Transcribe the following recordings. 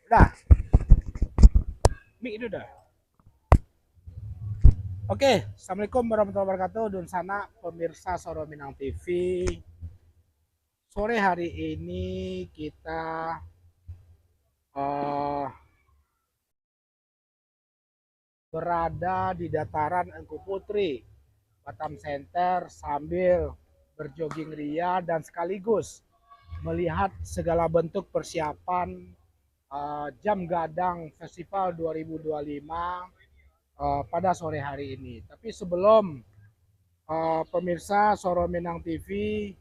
Udah, mic itu udah. Oke, Assalamualaikum warahmatullahi wabarakatuh. Dun sana pemirsa Soro Minang TV. Sore hari ini kita uh, berada di dataran Engku Putri, Batam Center sambil berjoging ria dan sekaligus melihat segala bentuk persiapan Jam Gadang Festival 2025 pada sore hari ini. Tapi sebelum pemirsa Soro Minang TV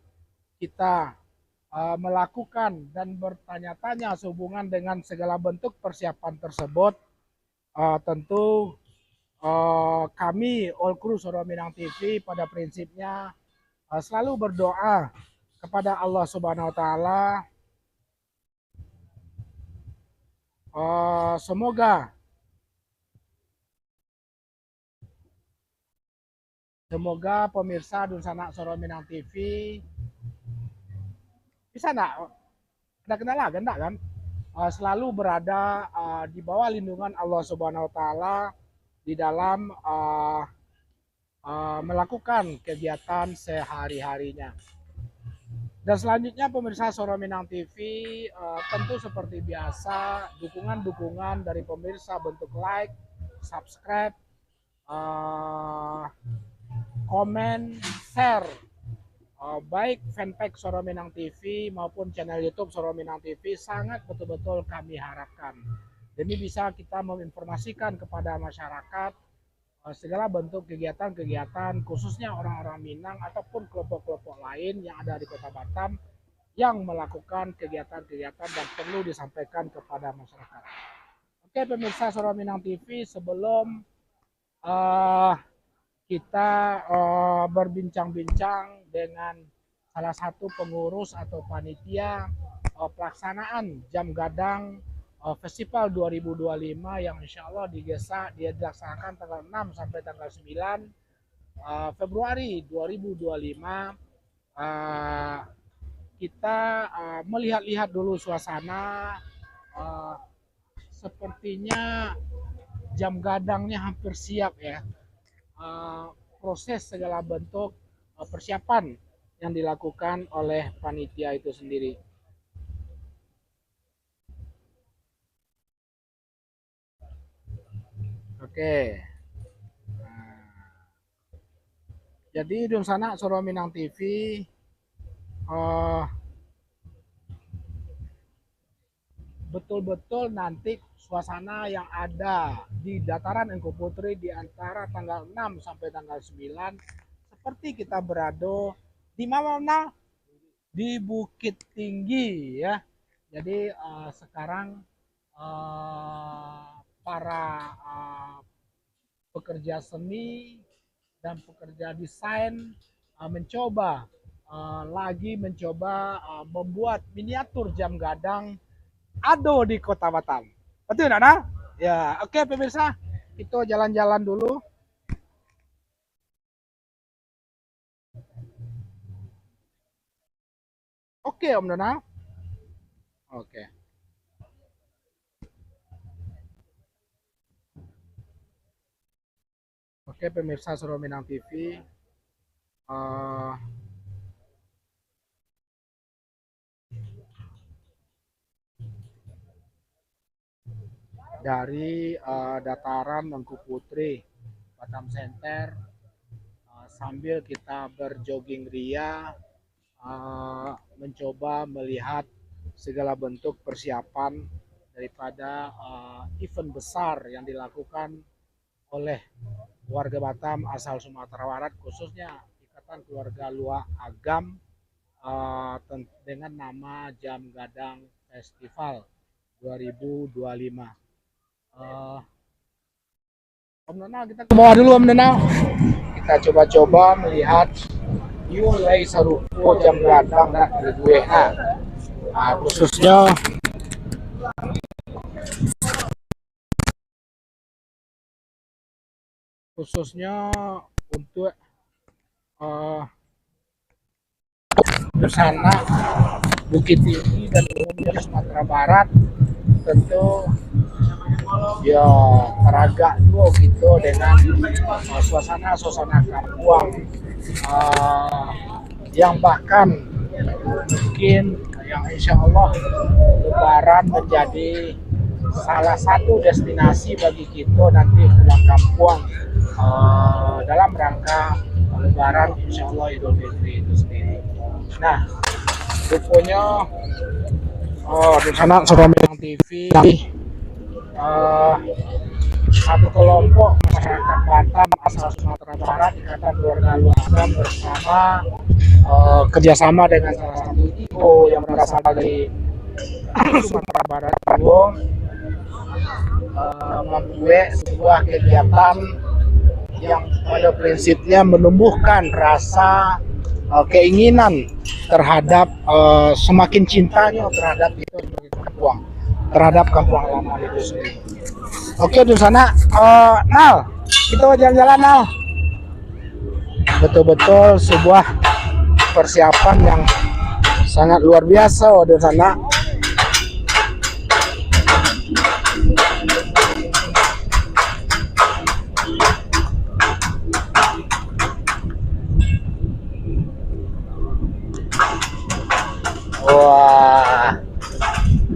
kita melakukan dan bertanya-tanya sehubungan dengan segala bentuk persiapan tersebut, tentu kami All Crew Soro Minang TV pada prinsipnya selalu berdoa kepada Allah Subhanahu Wa Taala, semoga pemirsa Dunsana Soro Minang TV bisa enggak ada kendala enggak kan? Selalu berada di bawah lindungan Allah Subhanahu Wa Taala di dalam melakukan kegiatan sehari-harinya. Dan selanjutnya pemirsa Soro Minang TV, tentu seperti biasa dukungan-dukungan dari pemirsa bentuk like, subscribe, komen, share, baik fanpage Soro Minang TV maupun channel YouTube Soro Minang TV sangat betul-betul kami harapkan. Demi bisa kita menginformasikan kepada masyarakat segala bentuk kegiatan-kegiatan khususnya orang-orang Minang ataupun kelompok-kelompok lain yang ada di Kota Batam yang melakukan kegiatan-kegiatan dan perlu disampaikan kepada masyarakat. Oke pemirsa Soro Minang TV, sebelum kita berbincang-bincang dengan salah satu pengurus atau panitia pelaksanaan Jam Gadang Festival 2025 yang insya Allah dia dilaksanakan tanggal 6 sampai tanggal 9 Februari 2025. Kita melihat-lihat dulu suasana, sepertinya jam gadangnya hampir siap ya. Proses segala bentuk persiapan yang dilakukan oleh panitia itu sendiri. Oke. Jadi Dunsana Soro Minang TV betul-betul nanti suasana yang ada di dataran Engku Putri di antara tanggal 6 sampai tanggal 9 seperti kita berada di mana? Di Bukit Tinggi ya. Jadi sekarang para pekerja seni dan pekerja desain mencoba membuat miniatur jam gadang Ado di Kota Batam. Betul Nana? Ya, oke pemirsa, itu jalan-jalan dulu. Oke Om Nana. Oke. Oke pemirsa Soro Minang TV, dari dataran Engku Putri Batam Center sambil kita berjoging ria mencoba melihat segala bentuk persiapan daripada event besar yang dilakukan oleh warga Batam asal Sumatera Barat, khususnya Ikatan Keluarga Luak Agam dengan nama Jam Gadang Festival 2025. Om Nana, kita ke bawah dulu Om Nana. Kita coba-coba melihat mulai serupo jam gadang dan gue. Khususnya untuk Dunsana Bukit Tinggi dan umumnya Sumatera Barat tentu ya teragak juga gitu dengan suasana kampung yang bahkan mungkin yang insya Allah Lebaran menjadi salah satu destinasi bagi kita nanti pulang kampung dalam rangka Lebaran insya Allah Idul Fitri itu sendiri. Nah, rupanya di sana Soromedang TV satu kelompok masyarakat Batam asal Sumatera Barat Ikatan Keluarga Luasam bersama kerjasama dengan salah satu IO yang berasal dari Sumatera Barat membuat sebuah kegiatan yang pada prinsipnya menumbuhkan rasa keinginan terhadap semakin cintanya terhadap itu terhadap kampung halaman itu sendiri. Oke, di sana Nal, kita jalan-jalan Nal. Betul-betul sebuah persiapan yang sangat luar biasa di sana. Wah,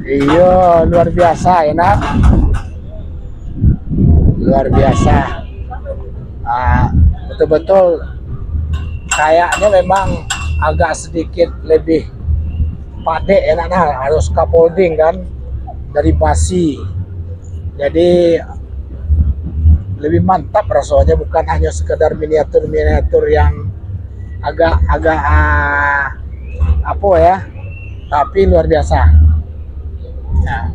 iya luar biasa ya nak, luar biasa. Betul-betul kayaknya memang agak sedikit lebih padat ya nak, harus scaffolding kan dari basi, jadi lebih mantap rasanya, bukan hanya sekedar miniatur yang agak apa ya, tapi luar biasa. Nah,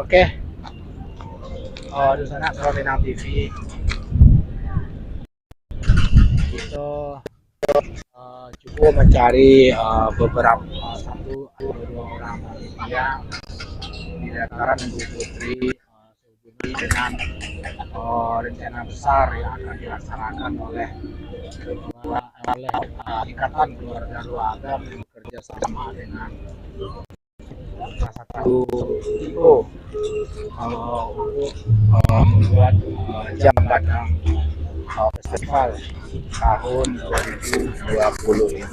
oke. Di sana Soromedang TV kita cukup mencari beberapa satu atau dua orang yang di dataran Ibu Putri sehubungan dengan rencana besar yang akan dilaksanakan oleh Ikatan Keluarga Luagam yang bekerja sama dengan salah satu IO untuk membuat jam gadang festival tahun 2020 ini.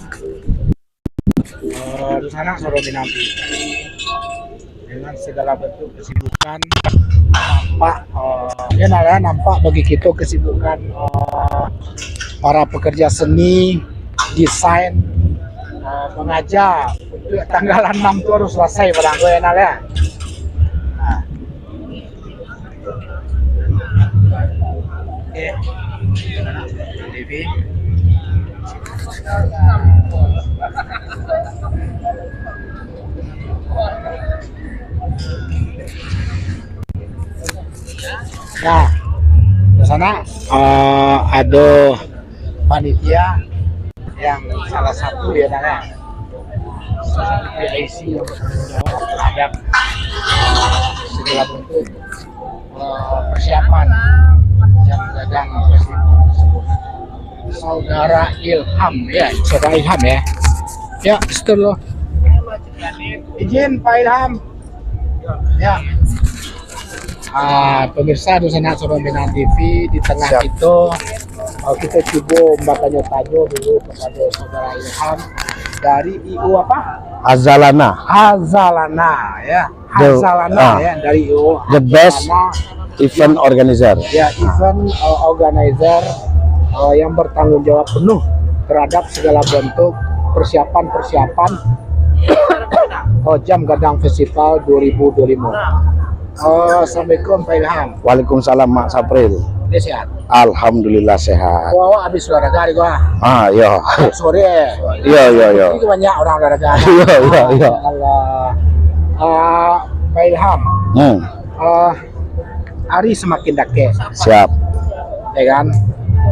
Di sana Soromedang TV dengan segala bentuk kesibukan nampak bagi kita kesibukan para pekerja seni, desain, mengajar untuk tanggal 6 itu harus selesai pada gue ya. Nah. Oke. TV. Nah, di sana ada panitia yang salah satu ya PIC yang bertanggung jawab terhadap segala bentuk persiapan jam gadang festival tersebut. Saudara Ilham ya, saudara Ilham ya. Ya, betul loh. Izin Pak Ilham. Ya. Pemirsa di sana Soromedang TV, di tengah itu kita coba tanya dulu kepada saudara Ilham dari IO apa? Hazalana ya. Hazalana ya, dari IO the best event organizer. Ya, event organizer yang bertanggung jawab penuh terhadap segala bentuk persiapan jam gadang festival 2025. Assalamualaikum Pak Ilham. Waalaikumsalam Mak Sapril. Dia sehat. Alhamdulillah sehat. Gua habis olahraga di gua. Ah, yo. Sore. Yo. Ini banyak orang olahraga. Yo. Allah. Pak Ilham. Hari semakin dekat. Siap. Ya kan?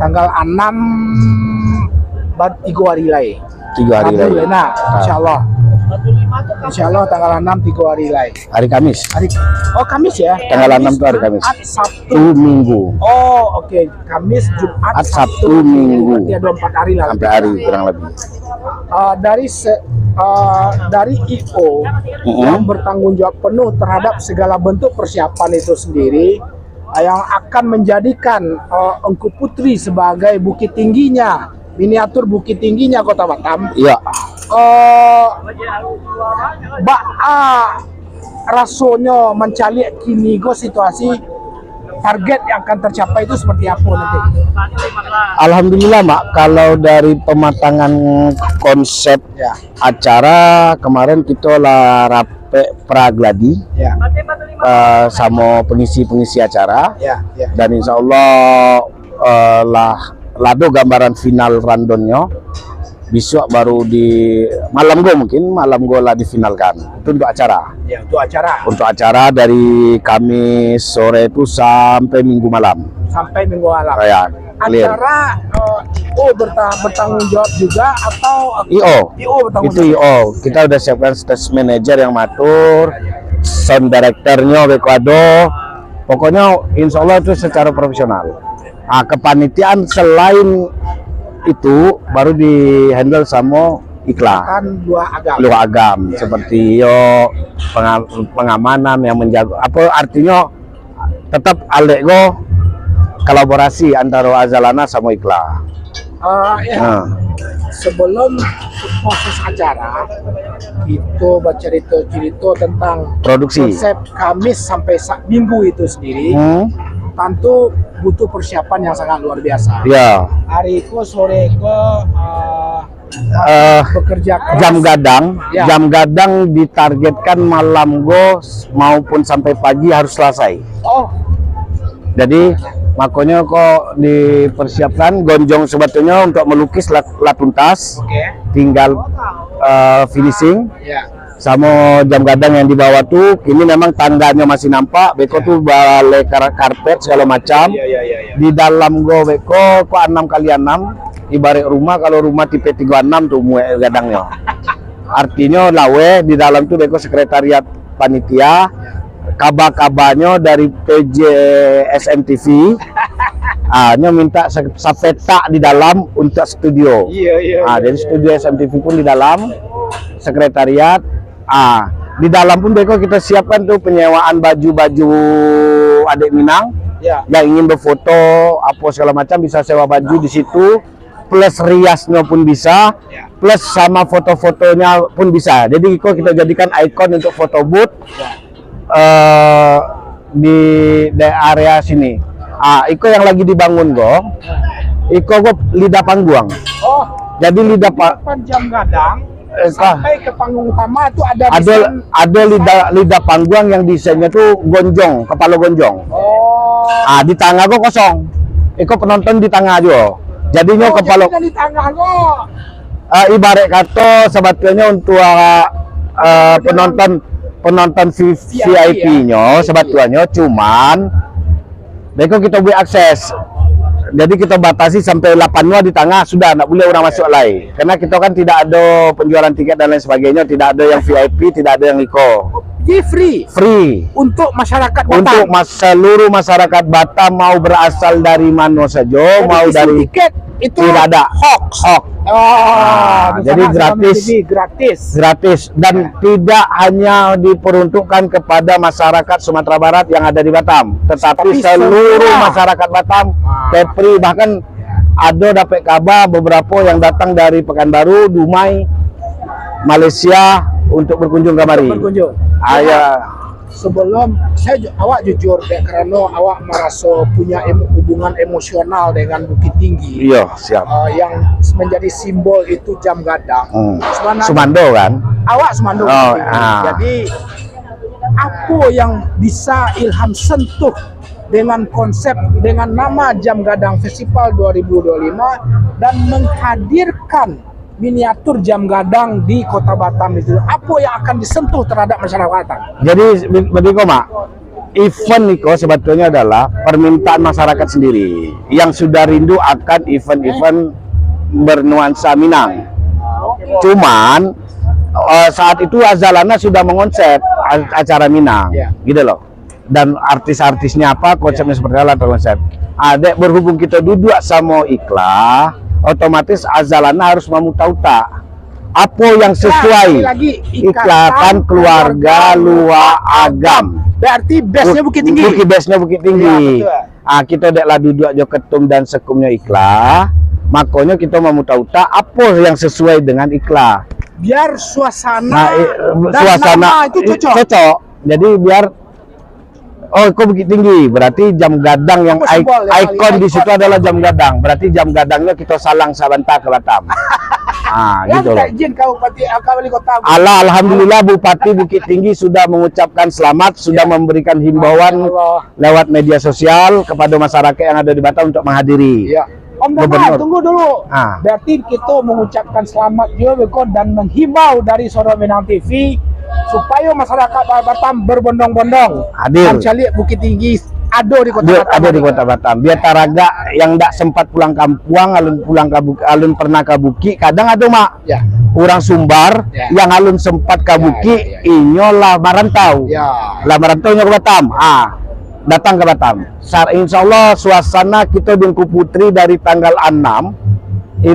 Tanggal 6 3 hari lagi. 3 hari lagi. Nah, Insya Allah tanggal 6 3 hari lagi. Hari Kamis. Kamis ya. Tanggal 6 itu hari Kamis. Sabtu Minggu. Oh, oke. Kamis, Jumat, Sabtu, Minggu. Berarti ada 4 hari lah. Sampai hari kurang lebih. Dari IO yang bertanggung jawab penuh terhadap segala bentuk persiapan itu sendiri, yang akan menjadikan Engku Putri sebagai bukit tingginya, miniatur bukit tingginya Kota Batam. Iya. Rasanya mencari kini go situasi target yang akan tercapai itu seperti apa nanti? Alhamdulillah Mak, kalau dari pematangan konsep acara kemarin kita lah rape pragladi sama pengisi acara dan insya Allah lado gambaran final randonnya besok baru di malam go lah difinalkan. Itu untuk acara. Ya, untuk acara. Untuk acara dari Kamis sore itu sampai Minggu malam. Sampai Minggu malam. Ya, clear. Acara bertanggung jawab juga atau IO bertanggung itu jawab? IO. Kita udah siapkan stage manager yang matur, sound directornya Bekwado. Pokoknya insya Allah itu secara profesional. Nah, kepanitiaan selain itu baru di handle sama iklan Kan dua agam seperti pengamanan yang menjaga apa artinya tetap alego kolaborasi antara Azalana sama iklan. Sebelum proses acara itu cerita tentang produksi konsep Kamis sampai Minggu itu sendiri. Tentu butuh persiapan yang sangat luar biasa. Ya. Hari itu sore ke bekerja keras. Jam gadang ditargetkan malam maupun sampai pagi harus selesai. Oh. Jadi makanya kok dipersiapkan gonjong sebetulnya untuk melukis latuntas. Tinggal finishing. Sama jam gadang yang di bawah tuh kini memang tangganya masih nampak beko tuh balai karpet segala macam. Di dalam beko kok 6x6 ibarat rumah, kalau rumah tipe 36 tuh gadangnya. Artinya lawe di dalam tuh beko sekretariat panitia, kabar-kabarnya dari PJ SMTV. Hanya minta sapeta di dalam untuk studio. Jadi studio SMTV pun di dalam sekretariat. Di dalam pun beko kita siapkan tuh penyewaan baju-baju adik Minang yang ingin berfoto apa segala macam bisa sewa baju di situ, plus riasnya pun bisa, plus sama foto-fotonya pun bisa. Jadi kita jadikan ikon untuk foto booth di area sini. Iko yang lagi dibangun Iko lidah panggung. Jadi lidah jam gadang sampai ke panggung utama itu ada lidah panggung yang desainnya tuh gonjong, kepala gonjong. Di tengah kosong. Iko penonton di tengah aja. Jadinya kepala di tengah ibarat kata sebetulnya untuk penonton VIP-nya sebetulnya cuman beko kita beri akses. Jadi kita batasi sampai 8 di tengah sudah, tidak boleh orang masuk lagi. Karena kita kan tidak ada penjualan tiket dan lain sebagainya, tidak ada yang VIP, tidak ada yang Iko. Jadi free untuk masyarakat Batam. Untuk seluruh masyarakat Batam mau berasal dari mana saja, mau dari tiket itu tidak ada hoax. Jadi gratis dan tidak hanya diperuntukkan kepada masyarakat Sumatera Barat yang ada di Batam, tetapi seluruh masyarakat Batam, Kepri, bahkan ada dapat kabar beberapa yang datang dari Pekanbaru, Dumai, Malaysia untuk berkunjung kemari. Sebelum awak jujur karena awak merasa punya hubungan emosional dengan Bukit Tinggi. Iya, siap. Yang menjadi simbol itu jam gadang. Sumando kan? Awak Sumando. Jadi apa yang bisa Ilham sentuh dengan konsep dengan nama Jam Gadang Festival 2025 dan menghadirkan miniatur jam gadang di Kota Batam itu. Apa yang akan disentuh terhadap masyarakat Batam? Jadi begitu Mak, event Niko sebetulnya adalah permintaan masyarakat sendiri yang sudah rindu akan event-event bernuansa Minang. Cuman saat itu Azalana sudah mengonsep acara Minang, gitu loh. Dan artis-artisnya apa, konsepnya seperti apa konsep. Adek berhubung kita duduk sama Ikhla, otomatis Azalana harus memutauta apa yang sesuai ikatan keluarga luar agam. Berarti base-nya Bukit Tinggi. Base-nya Bukit Tinggi. Ya, kita deklah duduk jo ketum dan sekumnya Ikhla, makanya kita memutauta apa yang sesuai dengan Ikhla. Biar suasana dan suasana nama itu cocok. Jadi biar kok Bukit Tinggi, berarti jam gadang yang ikon di situ adalah jam gadang. Berarti jam gadangnya kita salang sabanta ke Batam. Gitu loh. Izin Wali Kota. Alhamdulillah Bupati Bukit Tinggi sudah mengucapkan selamat, sudah memberikan himbauan lewat media sosial kepada masyarakat yang ada di Batam untuk menghadiri. Om Damar, tunggu dulu. Berarti kita mengucapkan selamat juga dan menghimbau dari Suara Minang TV supaya masyarakat Batam berbondong-bondong hadir. Mencari Bukit Tinggi ada di Kota Batam. Ada di Kota Batam. Biar taraga yang tidak sempat pulang kampung, alun pernah ke Bukit, kadang ada Mak. Orang Sumbar yang alun sempat ke Bukit, inyolah merantau. Lah merantau ke Batam. Datang ke Batam. Insya Allah suasana kita di Engku Putri dari tanggal 6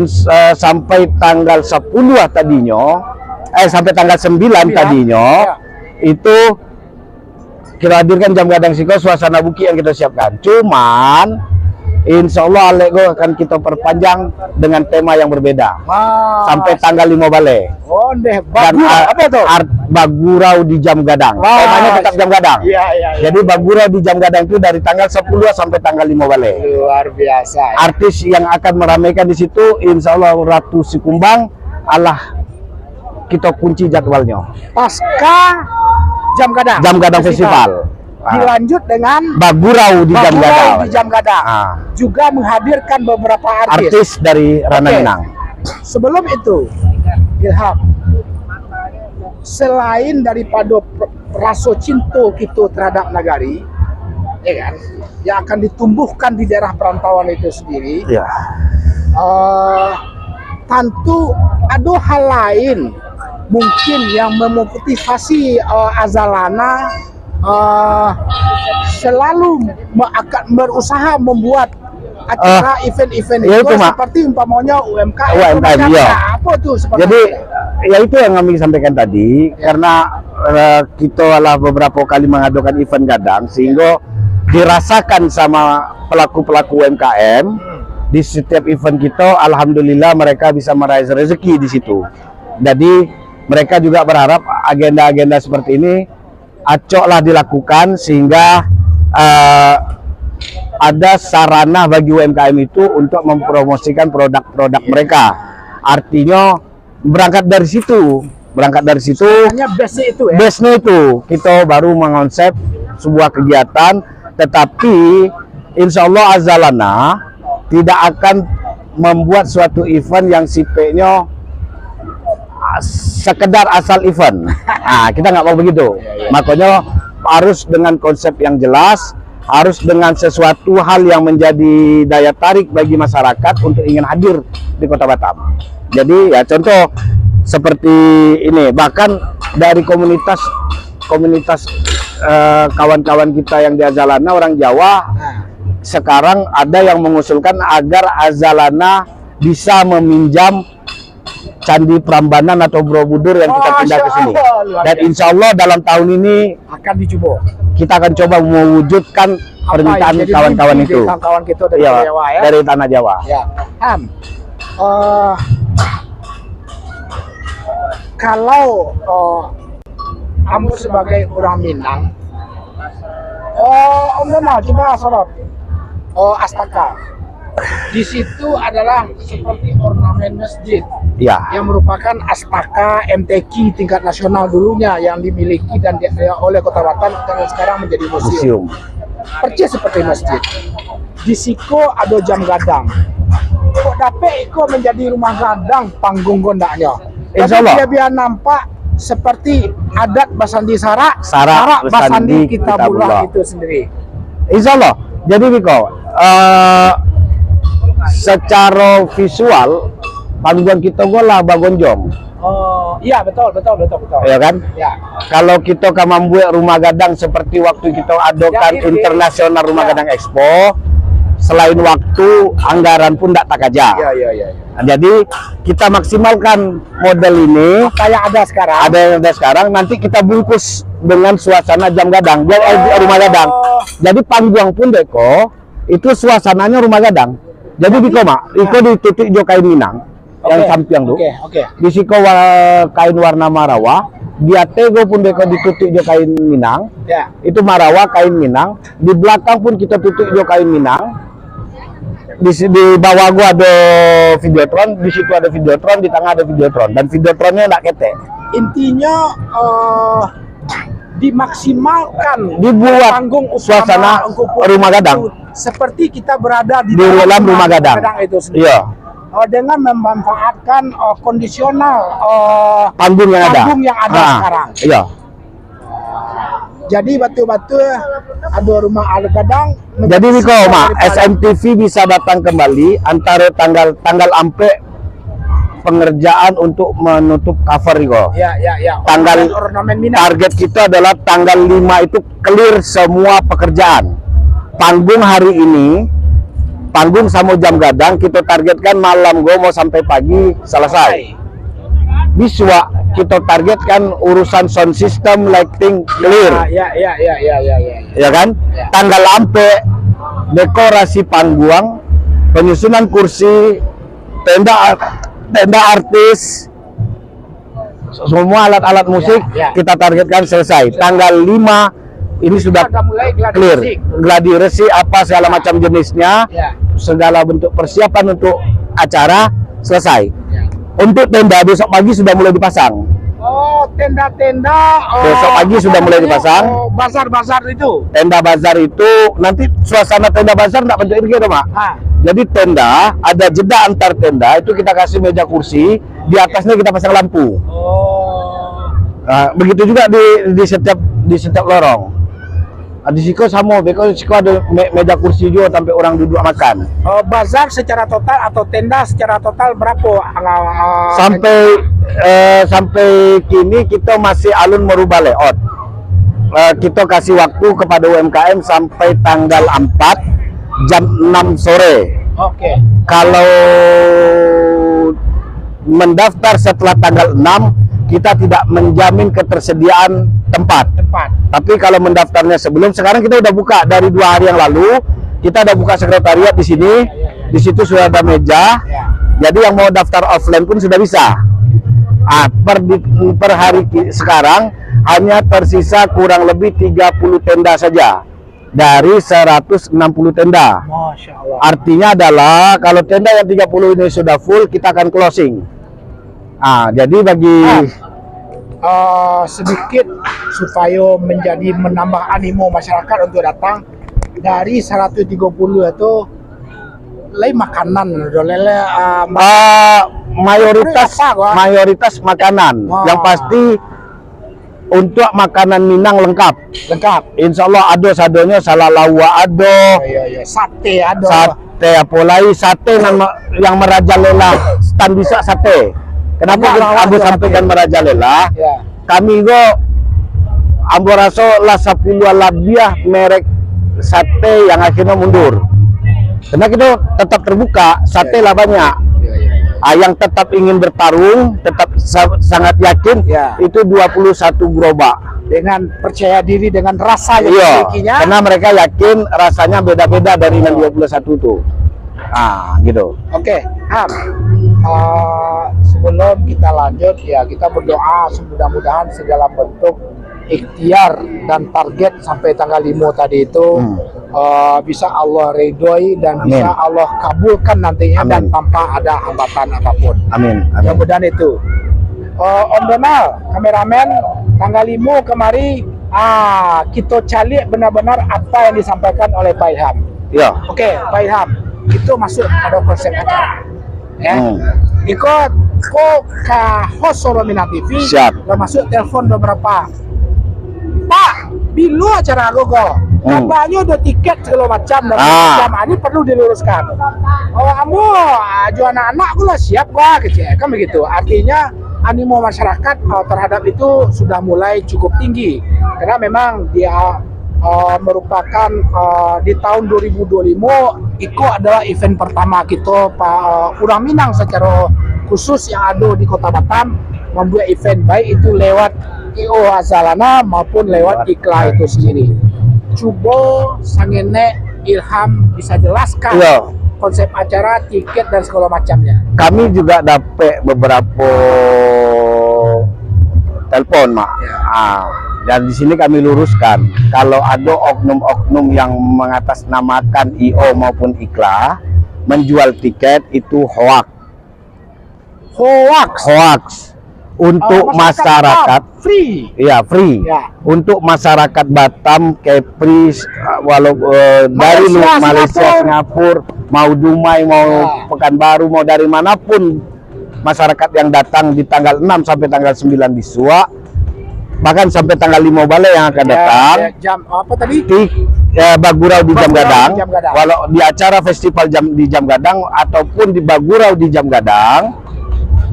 sampai tanggal 10 tadinya, sampai tanggal 9 tadinya, itu kita hadirkan jam gadang siko suasana Bukit yang kita siapkan. Cuman insya Allah Alego akan kita perpanjang dengan tema yang berbeda sampai tanggal 5 Bale. Apa itu? Bagurau di jam gadang. Temanya tetap jam gadang. Jadi Bagurau di jam gadang itu dari tanggal 10 sampai tanggal 5 Bale. Luar biasa. Artis yang akan meramaikan di situ insya Allah Ratu Sikumbang. Kita kunci jadwalnya. Pasca Jam Gadang Festival. Dilanjut dengan Bagurau di jam gadang. Juga menghadirkan beberapa artis dari Ranah Minang. Sebelum itu, Ilham, selain daripada rasa cinta kita terhadap nagari, kan, yang akan ditumbuhkan di daerah perantauan itu sendiri, tentu ada hal lain mungkin yang memotivasi Azalana selalu akan berusaha membuat acara event-event itu seperti umpamanya UMKM. Apa tuh seperti jadi ya itu yang kami sampaikan tadi, karena kita adalah beberapa kali mengadakan event gadang sehingga dirasakan sama pelaku-pelaku UMKM di setiap event kita. Alhamdulillah mereka bisa meraih rezeki di situ. Jadi mereka juga berharap agenda-agenda seperti ini acoklah dilakukan sehingga ada sarana bagi UMKM itu untuk mempromosikan produk-produk mereka. Artinya berangkat dari situ. Hanya base-nya itu kita baru mengonsep sebuah kegiatan, tetapi insya Allah Azalana tidak akan membuat suatu event yang sifatnya sekedar asal event. Kita nggak mau begitu. Makanya harus dengan konsep yang jelas, harus dengan sesuatu hal yang menjadi daya tarik bagi masyarakat untuk ingin hadir di Kota Batam. Jadi ya contoh seperti ini, bahkan dari komunitas kawan-kawan kita yang di Azalana orang Jawa, sekarang ada yang mengusulkan agar Azalana bisa meminjam Candi Prambanan atau Borobudur yang kita pindah ke sini. Dan insya Allah dalam tahun ini akan dicoba. Kita akan coba mewujudkan permintaan kawan-kawan itu. Kawan-kawan kita dari Jawa ya. Dari tanah Jawa. Kalau kamu sebagai orang Minang, coba sorot Astaka. Di situ adalah seperti ornamen masjid yang merupakan Astaka MTQ tingkat nasional dulunya yang dimiliki dan oleh Kota Batam dan sekarang menjadi museum. percis seperti masjid. Di siko ada jam gadang. Kok dapat iko menjadi rumah gadang panggung gondaknya. Insya Allah. Dia biar nampak seperti adat Basandi Sarak, Sarak Basandi Basandi Kitabullah Kitabullah. itu sendiri. Insya Allah. Jadi Biko, secara visual panggung kita gue lah bagonjong, Oh, iya betul. ya kan? Ya. Kalau kita kan membuat rumah gadang seperti waktu kita adakan Ya, ini. internasional rumah Ya. gadang expo, selain waktu anggaran pun tak aja. Iya. Nah, jadi kita maksimalkan model ini. Kayak ada sekarang. Ada yang ada sekarang, nanti kita bungkus dengan suasana jam gadang, rumah gadang. Jadi panggung pun Beko itu suasananya rumah gadang. Jadi Biko mak, Iko ditutup jo kain Minang yang sampiang tuh. Oke. Di siko kain warna marawa, dia tego pun Beko ditutup jo kain Minang. Ya. Itu marawa kain Minang. Di belakang pun kita tutup jo kain Minang. Di bawah gua ada videotron, di situ ada videotron, di tengah ada videotron, dan videotronnya enggak ketek. Intinya dimaksimalkan Dibuat panggung utama suasana Engkupul rumah gadang. itu seperti kita berada di Dalam rumah gadang. itu sendiri. Iya, Dengan memanfaatkan kondisional panggung yang ada. panggung yang ada sekarang. Iya. Jadi batu-batu ada rumah gadang. Jadi Biko, mak, daripada- SMTV bisa datang kembali antara tanggal ampe pengerjaan untuk menutup cover Biko. Ya. Tanggal ornamen Minang. target kita adalah tanggal 5 itu clear semua pekerjaan. Panggung hari ini, panggung sama jam gadang kita targetkan malam gue mau sampai pagi selesai. Biswa kita targetkan urusan sound system, lighting clear, Ya. ya kan? Ya. Tanggal ampe dekorasi panggung, penyusunan kursi, tenda artis, semua alat-alat musik Ya. kita targetkan selesai. Tanggal 5 ini sudah Kita mulai gladi clear. musik. Gladi resi apa segala macam jenisnya, Ya. segala bentuk persiapan untuk acara selesai. Ya. Untuk tenda besok pagi sudah mulai dipasang. Oh, tenda-tenda. Besok pagi sudah mulai dipasang. Oh, bazar-bazar itu. Tenda bazar itu nanti suasana tenda bazar enggak bentuk gitu, Mak. Ah, Jadi tenda ada jeda antar tenda itu kita kasih meja kursi, di atasnya kita pasang lampu. oh. Nah, begitu juga di setiap lorong. Nah, di siko sama, Beko siko ada meja kursi juga sampai orang duduk makan. Bazar secara total atau tenda secara total berapa? Sampai kini kita masih alun merubah layout. Kita kasih waktu kepada UMKM sampai tanggal 4 jam 6 sore. Oke. Kalau mendaftar setelah tanggal 6, kita tidak menjamin ketersediaan tempat. Tapi kalau mendaftarnya sebelum, sekarang kita udah buka dari 2 hari yang lalu, kita udah buka sekretariat di sini. Di situ sudah ada meja. Ya. Jadi yang mau daftar offline pun sudah bisa. Per hari sekarang hanya tersisa kurang lebih 30 tenda saja dari 160 tenda. Masya Allah. Artinya adalah kalau tenda yang 30 ini sudah full, kita akan closing. Jadi bagi Sedikit supaya menambah animo masyarakat untuk datang, dari 130 itu lain makanan, mayoritas makanan. Yang pasti untuk makanan Minang lengkap. Insya Allah ada sadonya, salalawa ada, sate ada. sate apolai sate yang merajalela, stand bisa sate. Kenapa kita ambil sampaikan merajalela? Ya. Kami go ambo raso lah 10 labiah merek sate yang akhirnya mundur. Karena kita tetap terbuka, sate lah banyak. Yang tetap ingin bertarung, tetap sangat yakin, itu 21 gerobak. Dengan percaya diri, dengan rasa yang dimilikinya. Karena mereka yakin rasanya beda-beda dari yang 21 itu. Gitu. Oke, Ham. Sebelum kita lanjut, ya kita berdoa mudah-mudahan segala bentuk ikhtiar dan target sampai tanggal 5 tadi itu bisa Allah ridhoi dan bisa Allah kabulkan nantinya. Amin. Dan tanpa ada hambatan apapun. Amin. Mudah-mudahan itu. Om Donald, kameramen, tanggal 5 kemari kita cari benar-benar apa yang disampaikan oleh Pak Ilham. Ya. Oke, Pak Ilham, itu masuk pada konsep acara. Ya. Ikut ke host Soromina TV. Siap. Lo masuk telepon beberapa. Pak, bilu acara aku kok. Kabarnya udah tiket segala macam dan macam. Ini perlu diluruskan. Oh, kamu jual anak-anak aku lah siap gua kecil. Kan begitu. Artinya animo masyarakat terhadap itu sudah mulai cukup tinggi. Karena memang dia merupakan di tahun 2025 IKO adalah event pertama kita Urang Minang secara khusus yang ada di Kota Batam membuat event baik itu lewat IO Azalana maupun lewat Ikla itu sendiri. Coba sangene Ilham bisa jelaskan konsep acara, tiket dan segala macamnya. Kami juga dapat beberapa telepon, Mak. Dan di sini kami luruskan, kalau ada oknum-oknum yang mengatasnamakan IO maupun Ikla menjual tiket itu hoax. Hoax. Untuk masyarakat free. Iya, free. Ya. Untuk masyarakat Batam, Kepri, dari Malaysia, Singapura, mau Dumai, mau Pekanbaru, mau dari manapun masyarakat yang datang di tanggal 6 sampai tanggal 9 di Suak, bahkan sampai tanggal 5 balik yang akan datang. Jam apa tadi? Bagurau di Jam Gadang. Walau di acara festival di Jam Gadang ataupun di Bagurau di Jam Gadang,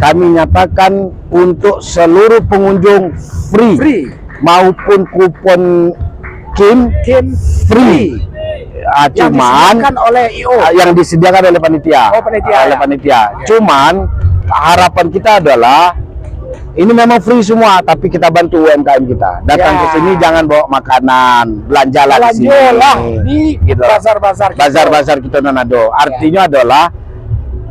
kami nyatakan untuk seluruh pengunjung free. Maupun kupon KIM free. Cuman yang disediakan oleh panitia. Cuman harapan kita adalah ini memang free semua, tapi kita bantu UMKM kita. Datang ke sini jangan bawa makanan, belanja di sini. Di bazar-bazar kita Nanado. Artinya adalah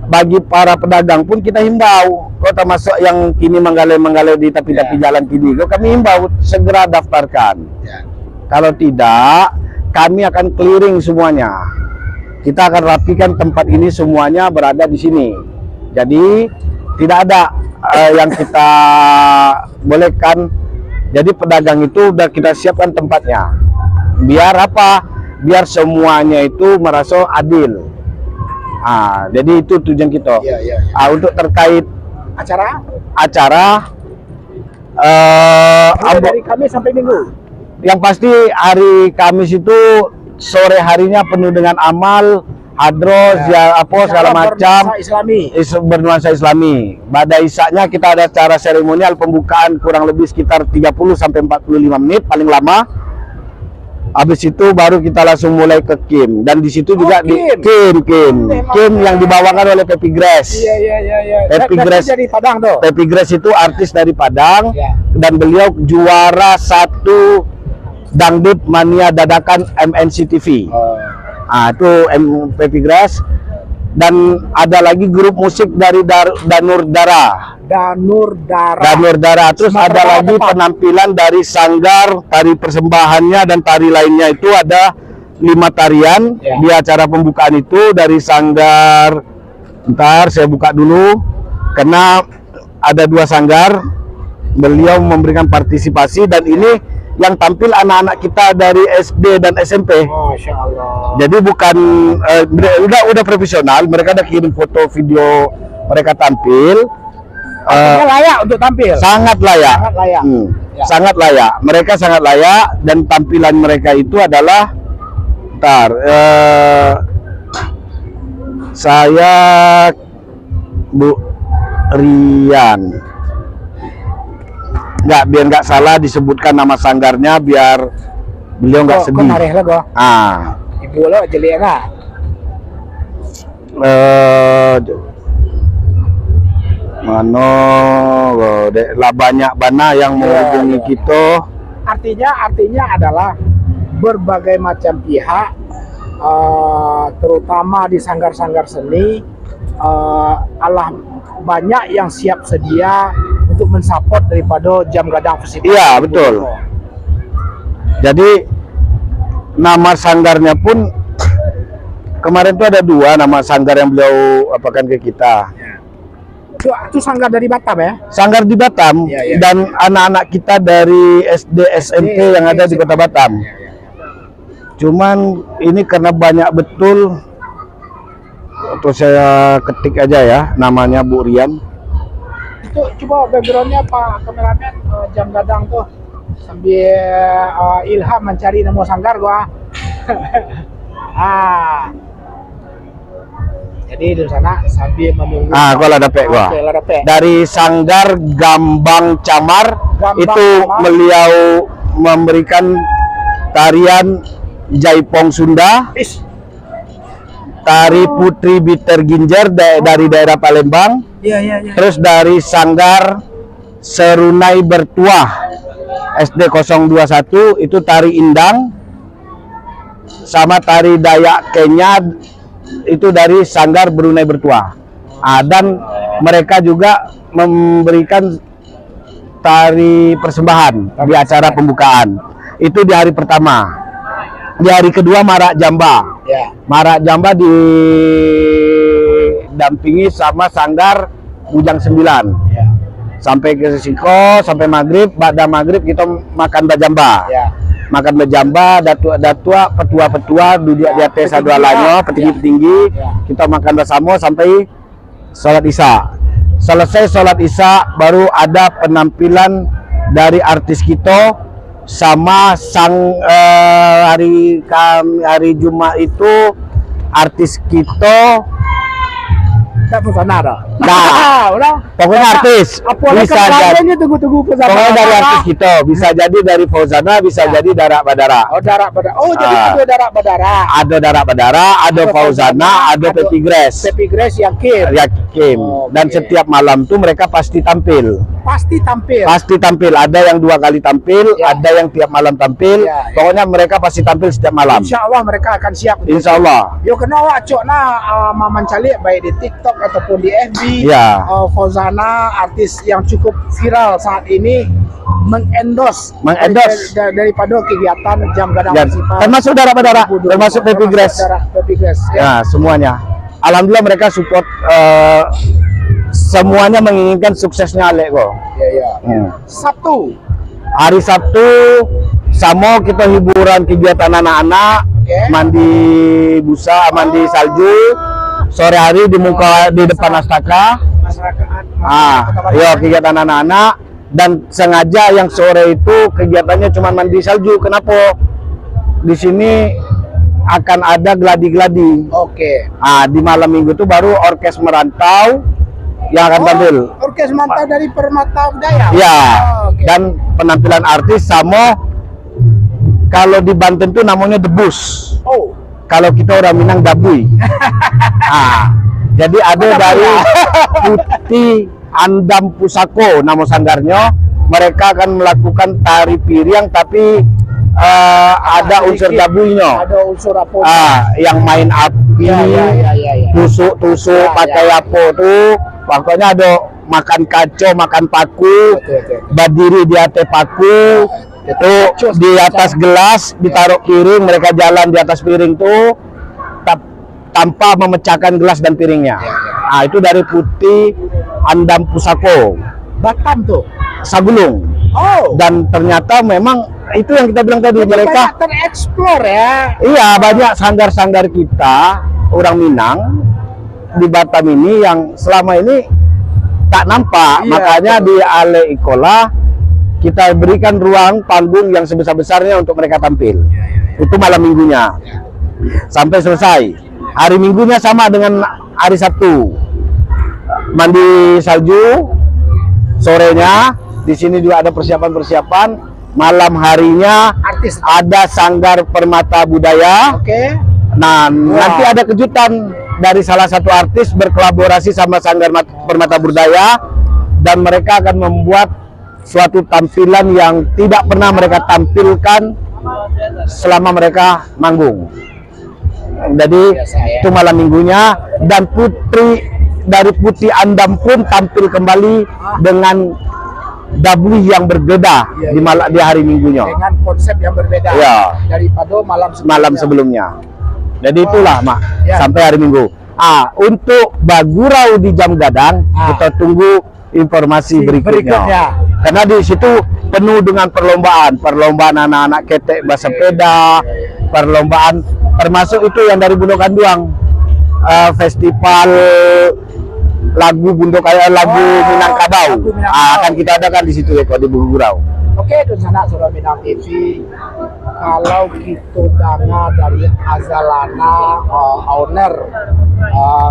bagi para pedagang pun kita himbau, kau termasuk yang kini menggalai-menggalai di tepi-tepi jalan kini, kami himbau segera daftarkan. Kalau tidak, kami akan clearing semuanya. Kita akan rapikan tempat ini semuanya berada di sini. Jadi tidak ada yang kita bolehkan. Jadi pedagang itu udah kita siapkan tempatnya. Biar apa? Biar semuanya itu merasa adil. Jadi itu tujuan kita. Untuk terkait acara dari Kamis sampai Minggu. Yang pasti hari Kamis itu sore harinya penuh dengan amal, hadroh, segala macam bernuansa Islami. Pada isaknya kita ada acara seremonial pembukaan kurang lebih sekitar 30 sampai 45 menit paling lama. Habis itu baru kita langsung mulai ke KIM, dan di situ juga KIM yang dibawakan oleh Pepi Grass. Pepi Grass itu artis dari Padang, dan beliau juara 1 dangdut mania dadakan MNC TV. Itu Pepi Grass. Dan ada lagi grup musik dari Danur Dara. Terus ada lagi penampilan dari Sanggar, tari persembahannya dan tari lainnya itu ada 5 tarian di acara pembukaan itu dari Sanggar. Ntar saya buka dulu karena ada 2 sanggar. Beliau memberikan partisipasi dan ini yang tampil anak-anak kita dari SD dan SMP. Masya Allah. Jadi bukan udah profesional, mereka udah kirim foto video mereka tampil. Layak untuk tampil. Sangat layak. Sangat layak. Mereka sangat layak dan tampilan mereka itu adalah saya Bu Rian. Biar nggak salah disebutkan nama sanggarnya, biar beliau nggak sedih. Ibu lo jeli enggak? Lah banyak bana yang menghubungi kita. Artinya adalah berbagai macam pihak, terutama di sanggar-sanggar seni, banyak yang siap sedia untuk mensupport daripada Jam Gadang Festival. Iya, betul. Jadi nama sanggarnya pun kemarin tuh ada 2 nama sanggar yang beliau apakan ke kita. Itu sanggar dari Batam ya? Sanggar di Batam, Iya, iya. dan anak-anak kita dari SD SMP yang ada di Kota Batam. Cuman ini karena banyak betul, atau saya ketik aja ya, namanya Bu Rian. Itu coba backgroundnya Pak kameramen, jam gadang tuh sambil Ilham mencari nemu sanggar gua. Jadi di sana sambil menunggu. Gua lah dapet gua. Oke, lah dapet. Dari Sanggar Gambang Camar, Gambang itu Camar. beliau memberikan tarian Jaipong Sunda, Is. tari Putri Biter Ginjer dari daerah Palembang. Iya. Terus dari Sanggar Serunai Bertuah SD 021 itu tari Indang, sama tari Dayak Kenya itu dari Sanggar Brunei Bertuah. Dan mereka juga memberikan tari persembahan di acara pembukaan. Itu di hari pertama. Di hari kedua Marak Jamba. Ya. Marak Jamba didampingi sama Sanggar Bujang 9. Ya. Sampai ke Siko, sampai maghrib, pada maghrib kita makan bajamba. Ya. Makan bajamba, datua, petua-petua duduk di atas dua lanyo, petinggi-petinggi. Ya. Kita makan bersama sampai sholat isya. Selesai sholat isya, baru ada penampilan dari artis kita sama hari Jumat itu artis kita. Tak pernah ada. Nah, udah. pokoknya artis bisa jadi. Tunggu Pokoknya dari artis kita, bisa jadi dari Fauzana, bisa jadi Darak Badara. Oh, Darak Badara. Oh, jadi ada Darak Badara. Ada Darak Badara, ada Fauzana, ada Pepi Grace. Pepi Grace yang Kim. Ya, Kim. Oh, Dan oke. setiap malam tuh mereka pasti tampil. Pasti tampil. Pasti tampil. Ada yang 2 kali tampil, Ya. ada yang tiap malam tampil. Ya, ya. Pokoknya mereka pasti tampil setiap malam. Insya Allah mereka akan siap. Insya Allah. Yo kena awak cok Maman Calik baik di TikTok ataupun di FB. Ya. Fauzana artis yang cukup viral saat ini mengendorse daripada kegiatan jam gadang Dan festival. termasuk Darak Badara, termasuk Pepi Grace. Pepi Grace. Ya, semuanya. Alhamdulillah mereka support, semuanya menginginkan suksesnya Alek kok. Ya. Sabtu. Hari Sabtu sama kita hiburan kegiatan anak-anak, mandi busa, mandi salju. Sore hari di depan Astaka. Masyarakat. Kegiatan anak-anak, dan sengaja yang sore itu kegiatannya cuma mandi salju. Kenapa? Di sini akan ada gladi-gladi. Oke. Di malam minggu itu baru orkes merantau yang akan tampil. Orkes mantau dari Permata Budaya. Ya, oke. dan penampilan artis sama kalau di Banten tuh namanya debus. Oh. Kalau kita orang Minang dabui. Jadi ada dari Putih Andam Pusako nama sanggarnya. Mereka akan melakukan tari piring tapi ada unsur dabuinya. Ada unsur apa? Yang main api, Ya. tusuk-tusuk, pakai apa tuh. Pokoknya ada makan kacau, makan paku, Betul. berdiri di atas paku, itu di atas gelas, ditaruh piring, mereka jalan di atas piring tuh tanpa memecahkan gelas dan piringnya. Itu dari Putih Andam Pusako. Batam tuh. Sagulung. Oh. Dan ternyata memang itu yang kita bilang tadi, mereka banyak tereksplor ya. iya, banyak sanggar-sanggar kita orang Minang di Batam ini yang selama ini tak nampak. Iya, Makanya betul. di Ale Ikola kita berikan ruang panggung yang sebesar-besarnya untuk mereka tampil. Itu malam minggunya sampai selesai. Hari minggunya sama dengan hari Sabtu, mandi salju. Sorenya di sini juga ada persiapan. Malam harinya Artis. ada Sanggar Permata Budaya. Oke. Nah, nanti ada kejutan dari salah satu artis berkolaborasi sama Sanggar Permata Budaya, dan mereka akan membuat suatu tampilan yang tidak pernah mereka tampilkan selama mereka manggung. Jadi itu malam minggunya, dan dari Putih Andam pun tampil kembali dengan dabui yang berbeda di hari minggunya. Dengan konsep yang berbeda Ya. daripada malam Malam sebelumnya. Jadi itulah Mak, sampai hari Minggu. Untuk Bagurau di Jam Gadang, kita tunggu informasi berikutnya. Karena di situ penuh dengan perlombaan anak-anak ketek bersepeda, perlombaan termasuk itu yang dari Bundo Kanduang, festival lagu lagu Minangkabau. Akan kita adakan di situ di Bagurau. Oke, itu sana Suara Minang TV. Kalau kita dengar dari Azalana owner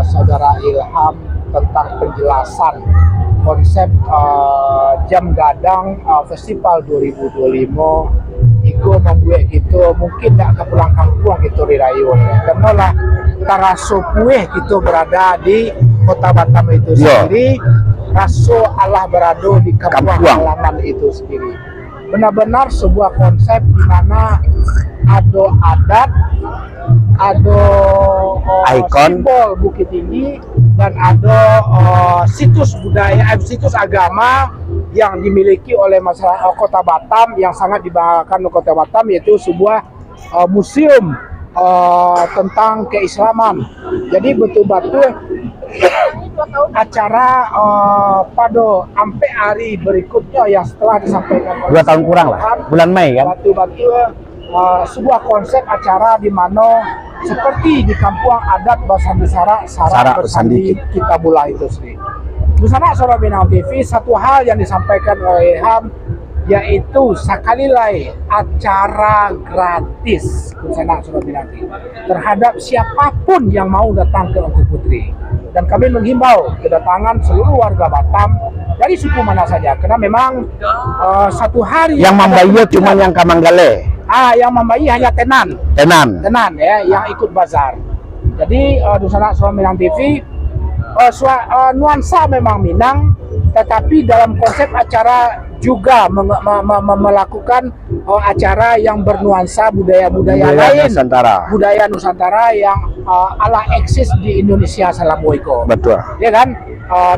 Saudara Ilham tentang penjelasan konsep Jam Gadang Festival 2025, Iku membuat gitu mungkin tidak ke pulang kampung gitu di Rayun. Karena lah taraso pueh gitu berada di Kota Batam itu sendiri, raso Allah berada di kampung halaman itu sendiri. Benar-benar sebuah konsep di mana ada adat, ada ikon simbol Bukit Tinggi, dan ada situs budaya, situs agama yang dimiliki oleh masyarakat Kota Batam yang sangat dibanggakan oleh Kota Batam, yaitu sebuah museum tentang keislaman. Jadi betul-betul acara pada sampai hari berikutnya yang setelah disampaikan 2 tahun kurang lah, bulan Mei kan. Betul-betul sebuah konsep acara di mana seperti di kampung adat Basandi Sarak Bersandi kita mulai itu sendiri. Di sana Suara Minang TV, satu hal yang disampaikan oleh Ilham yaitu sekali lagi acara gratis Busana Suara Minang TV terhadap siapapun yang mau datang ke Engku Putri. Dan kami menghimbau kedatangan seluruh warga Batam dari suku mana saja, karena memang satu hari yang membayar cuma yang Kamanggale. Yang membayar hanya tenan ya, yang ikut bazar. Jadi Dusana Suara Minang TV nuansa memang Minang, tetapi dalam konsep acara juga melakukan acara yang bernuansa budaya-budaya lain, budaya Nusantara yang ala eksis di Indonesia Salamoiko. Betul. Ya kan?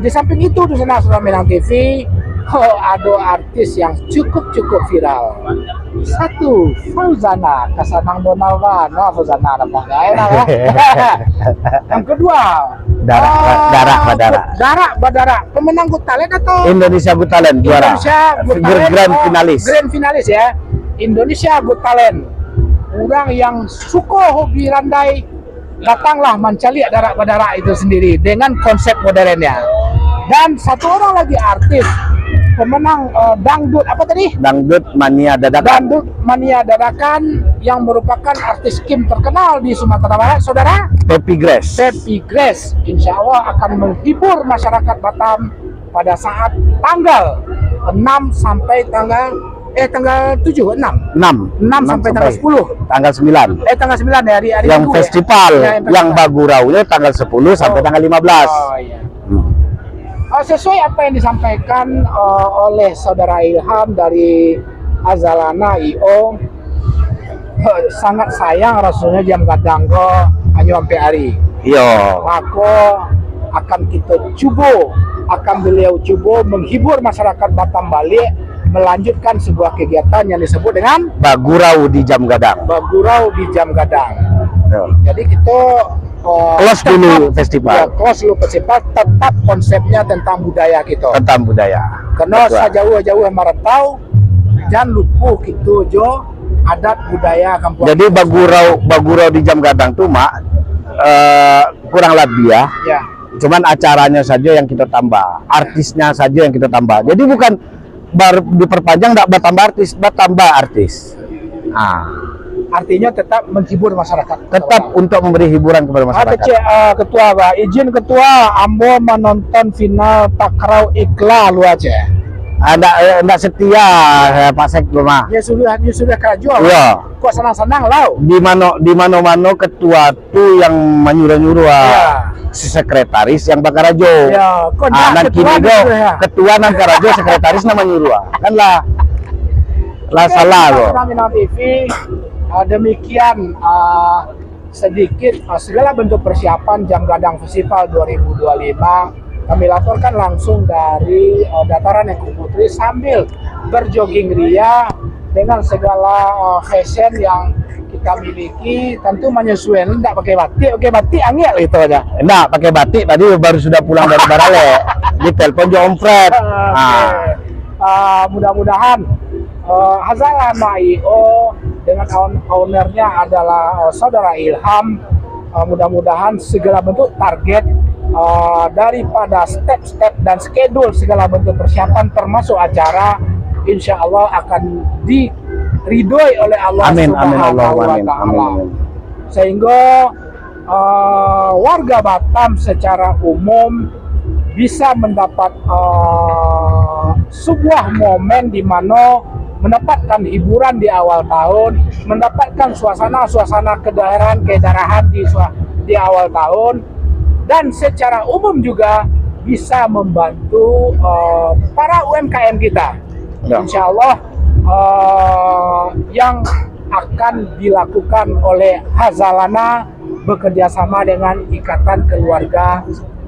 Di samping itu di sana Suara Minang TV ada artis yang cukup viral. Satu, Fauzana Kasanang Donawan, Fauzana namanya. Yang kedua, Dara Badara, pemenang Got Talent atau Indonesia Got Talent juara. Grand finalis ya. Indonesia Got Talent. Orang yang suka hobi randai, datanglah mencari Dara Badara itu sendiri dengan konsep modernnya. Dan satu orang lagi artis pemenang dangdut apa tadi? Dangdut Mania Dadakan. Dangdut Mania Dadakan yang merupakan artis Kim terkenal di Sumatera Barat, saudara. Pepi Grace. Insya Allah akan menghibur masyarakat Batam pada saat tanggal 6 sampai tanggal 6 sampai tanggal 10. Tanggal 9. Tanggal 9 ya, hari yang Minggu, festival ya? Yang Baguraunya tanggal 10 sampai tanggal 15. Iya. Sesuai apa yang disampaikan oleh Saudara Ilham dari Azalana IO, sangat sayang rasanya Jam Gadang hanya sampai hari. Iya. Maka akan beliau coba menghibur masyarakat Batam balik, melanjutkan sebuah kegiatan yang disebut dengan Bagurau di Jam Gadang. Jadi kita close dulu festival. Tetap konsepnya tentang budaya kita. Karena sejauh-jauh merantau, jangan lupa gitu jo adat budaya kampung. Jadi Bagurau di Jam Gadang tuh kurang lebih ya. Cuman acaranya saja yang kita tambah, artisnya saja yang kita tambah. Jadi bukan diperpanjang, tidak bertambah artis. Artinya tetap menghibur masyarakat. Tetap untuk memberi hiburan kepada masyarakat. Ketua, Pak. Izin Ketua, Ambo menonton final Takraw Ikla lu aja. Enggak setia Pak Sekdo mah. Ya sudah kerja. Iya. Kok senang-senang lau? Di mana ketua tuh yang menyuruh-nyuruh si sekretaris yang Bakarajo. Ya, kok ketua Bakarajo, sekretaris nama nyuruh. Kan lah salah loh. Minang TV, demikian sedikit segala bentuk persiapan Jam Gadang Festival 2025 kami laporkan langsung dari dataran Engku Putri sambil berjogging ria dengan segala fashion yang kita miliki tentu menyesuaikan, tidak pakai batik angel gitu aja. Enggak, pakai batik tadi baru sudah pulang dari Barale. Ditelepon Jo Om Fred. Mudah-mudahan Hazalana IO dengan ownernya adalah saudara Ilham. Mudah-mudahan segala bentuk target daripada step-step dan schedule segala bentuk persiapan termasuk acara, insya Allah akan diridhoi oleh Allah Subhanahu wa Ta'ala. Sehingga warga Batam secara umum bisa mendapat sebuah momen di mana mendapatkan hiburan di awal tahun, mendapatkan suasana kedaerahan di awal tahun, dan secara umum juga bisa membantu para UMKM kita. Insya Allah yang akan dilakukan oleh Hazalana bekerjasama dengan Ikatan Keluarga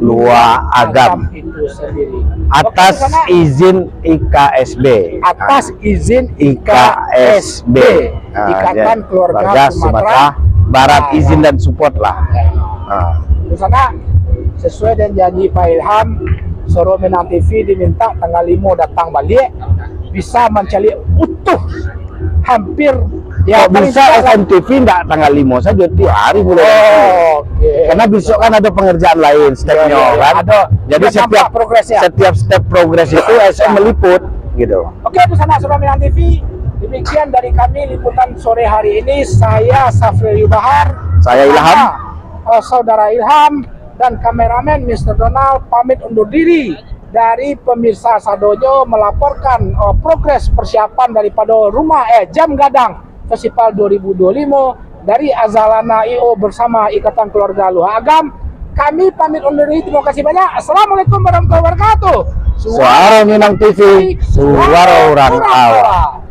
Lua Agam itu sendiri atas izin IKSB. Atas izin IKSB, Ikatan Keluarga Sumatera Barat, izin dan support lah. Di sana sesuai dengan janji Pak Ilham, Soro Minang TV diminta tanggal 5 datang balik, bisa mencari utuh hampir ya bisa SMTV enggak tanggal 5 saja tiap hari mulai. Karena besok kan ada pengerjaan lain stepnya kan. Jadi setiap step progres itu SM meliput gitu. Oke, itu sana Soro Minang TV. Demikian dari kami liputan sore hari ini. Saya Safri Bahar, saya Ilham, saudara Ilham, dan kameramen Mr. Donald pamit undur diri dari pemirsa Sadojo melaporkan progres persiapan daripada Jam Gadang Festival 2025 dari Hazalana IO bersama Ikatan Keluarga Lua Agam. Kami pamit undur diri. Terima kasih banyak. Assalamualaikum warahmatullahi wabarakatuh. Suara Minang TV, suara orang awam.